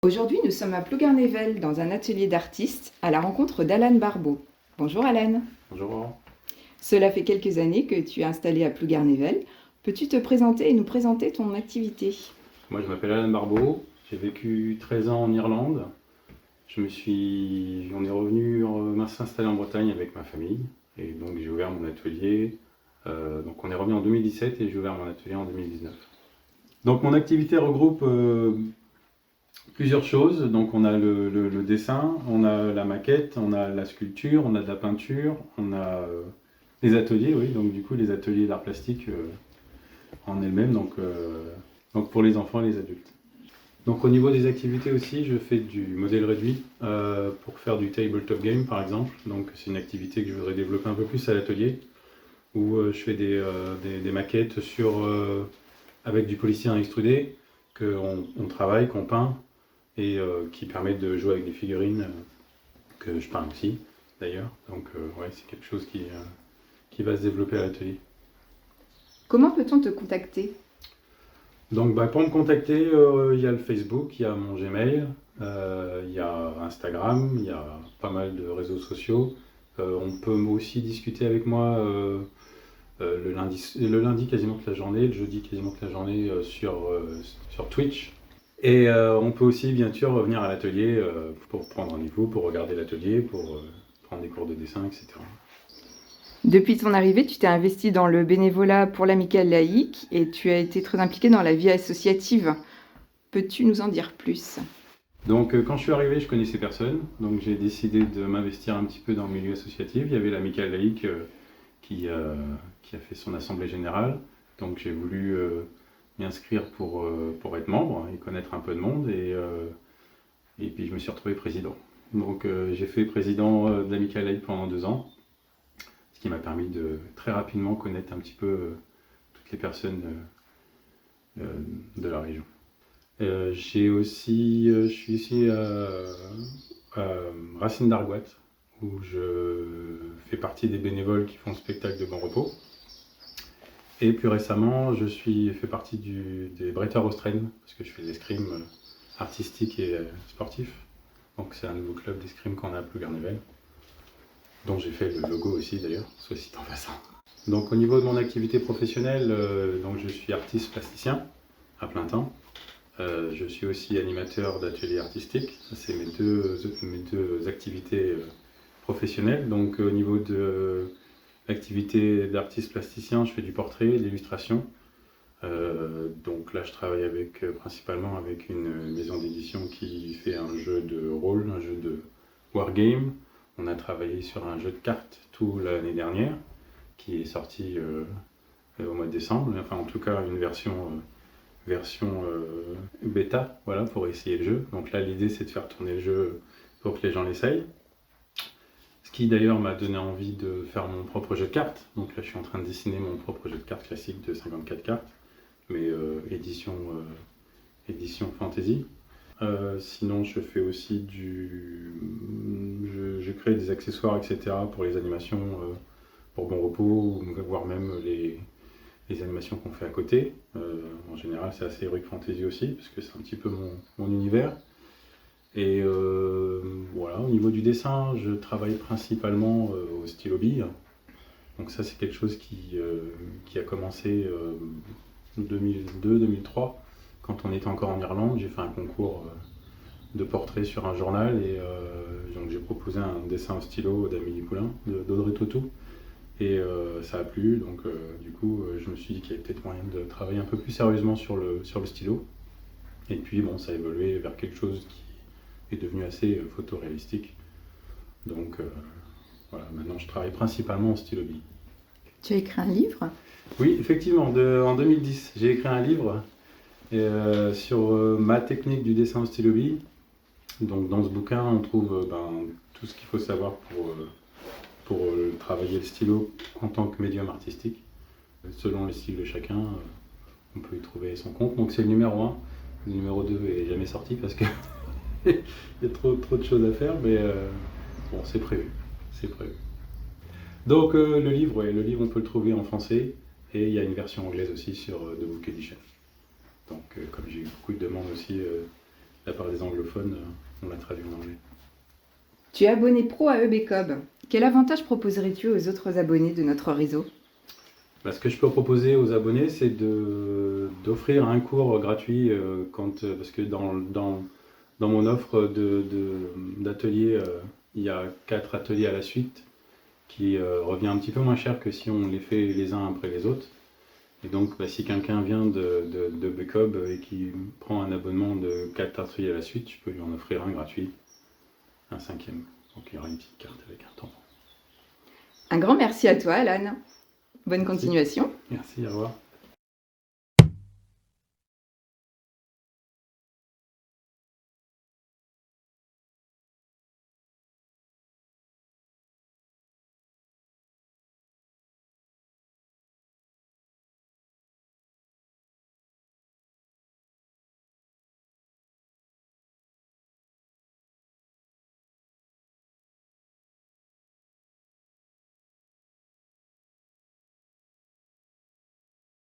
Aujourd'hui, nous sommes à Plougarnével dans un atelier d'artistes à la rencontre d'Alan Barbeau. Bonjour Alan. Bonjour. Cela fait quelques années que tu es installé à Plougarnével. Peux-tu te présenter et nous présenter ton activité? Moi je m'appelle Alan Barbeau, j'ai vécu 13 ans en Irlande. On est revenu s'installer en Bretagne avec ma famille et donc j'ai ouvert mon atelier. Donc on est revenu en 2017 et j'ai ouvert mon atelier en 2019. Donc mon activité regroupe plusieurs choses. Donc on a le dessin, on a la maquette, on a la sculpture, on a de la peinture, on a les ateliers, oui, donc du coup les ateliers d'art plastique en elles-mêmes, donc pour les enfants et les adultes. Donc au niveau des activités aussi, je fais du modèle réduit pour faire du tabletop game par exemple. Donc c'est une activité que je voudrais développer un peu plus à l'atelier, où je fais des maquettes avec du polystyrène extrudé, qu'on travaille, qu'on peint, et qui permettent de jouer avec des figurines que je peins aussi d'ailleurs. Donc ouais, c'est quelque chose qui va se développer à l'atelier. Comment peut-on te contacter? Donc pour me contacter, il y a le Facebook, il y a mon Gmail, il y a Instagram, il y a pas mal de réseaux sociaux. On peut aussi discuter avec moi le lundi quasiment toute la journée, le jeudi quasiment toute la journée sur Twitch. Et on peut aussi bien sûr revenir à l'atelier pour prendre rendez-vous, pour regarder l'atelier, pour prendre des cours de dessin, etc. Depuis ton arrivée, tu t'es investi dans le bénévolat pour l'Amicale laïque et tu as été très impliqué dans la vie associative. Peux-tu nous en dire plus? Donc quand je suis arrivé, je connaissais personne, donc j'ai décidé de m'investir un petit peu dans le milieu associatif. Il y avait l'Amicale laïque qui a fait son assemblée générale, donc j'ai voulu m'y inscrire pour être membre et connaître un peu de monde, et puis je me suis retrouvé président. Donc j'ai fait président de l'Amicale laïque pendant 2 ans, ce qui m'a permis de très rapidement connaître un petit peu toutes les personnes de la région. Je suis ici à Racine d'Argoat, où je fais partie des bénévoles qui font le spectacle de Bon Repos. Et plus récemment, je fais partie des Bretteurs Austraines, parce que je fais de l'escrime artistique et sportif. Donc c'est un nouveau club d'escrime qu'on a à Plougarnével, dont j'ai fait le logo aussi d'ailleurs, soit dit en passant. Donc au niveau de mon activité professionnelle, donc je suis artiste plasticien à plein temps. Je suis aussi animateur d'ateliers artistiques. Ça, c'est mes deux activités professionnelles. Donc au niveau de l'activité d'artiste plasticien, je fais du portrait, de l'illustration. Donc là, je travaille principalement avec une maison d'édition qui fait un jeu de rôle, un jeu de wargame. On a travaillé sur un jeu de cartes toute l'année dernière, qui est sorti au mois de décembre. Enfin, en tout cas, une version bêta, voilà, pour essayer le jeu. Donc là, l'idée, c'est de faire tourner le jeu pour que les gens l'essayent. Ce qui d'ailleurs m'a donné envie de faire mon propre jeu de cartes. Donc là, je suis en train de dessiner mon propre jeu de cartes classique de 54 cartes, mais édition fantasy. Sinon, je fais aussi je crée des accessoires, etc. pour les animations pour Bon Repos, voire même les animations qu'on fait à côté. En général, c'est assez heroic fantasy aussi, parce que c'est un petit peu mon univers. Et voilà, au niveau du dessin, je travaille principalement au stylo bille. Donc ça, c'est quelque chose qui a commencé en 2002-2003, quand on était encore en Irlande. J'ai fait un concours de portrait sur un journal, et donc j'ai proposé un dessin au stylo d'Amélie Poulain, d'Audrey Tautou. Et ça a plu, donc du coup je me suis dit qu'il y avait peut-être moyen de travailler un peu plus sérieusement sur le stylo. Et puis bon, ça a évolué vers quelque chose qui est devenu assez photoréalistique. Donc voilà, maintenant je travaille principalement en stylo bille. Tu as écrit un livre? Oui, effectivement, en 2010, j'ai écrit un livre sur ma technique du dessin au stylo bille. Donc dans ce bouquin, on trouve tout ce qu'il faut savoir pour travailler le stylo en tant que médium artistique. Selon les styles de chacun, on peut y trouver son compte. Donc c'est le numéro 1. Le numéro 2 est jamais sorti parce que il y a trop de choses à faire, mais bon, c'est prévu. Donc le livre, on peut le trouver en français, et il y a une version anglaise aussi sur The Book Edition. Donc comme j'ai eu beaucoup de demandes aussi la part des anglophones, on l'a traduit en anglais. Tu es abonné pro à EBCOB. Quel avantage proposerais-tu aux autres abonnés de notre réseau? Bah, ce que je peux proposer aux abonnés, c'est d'offrir un cours gratuit parce que dans mon offre d'atelier, il y a 4 ateliers à la suite qui revient un petit peu moins cher que si on les fait les uns après les autres. Et donc, bah, si quelqu'un vient de BCOB et qui prend un abonnement de 4 ateliers à la suite, je peux lui en offrir un gratuit, un 5e. Donc, il y aura une petite carte avec un tampon. Un grand merci à toi, Alan. Bonne Merci. continuation. Merci, au revoir.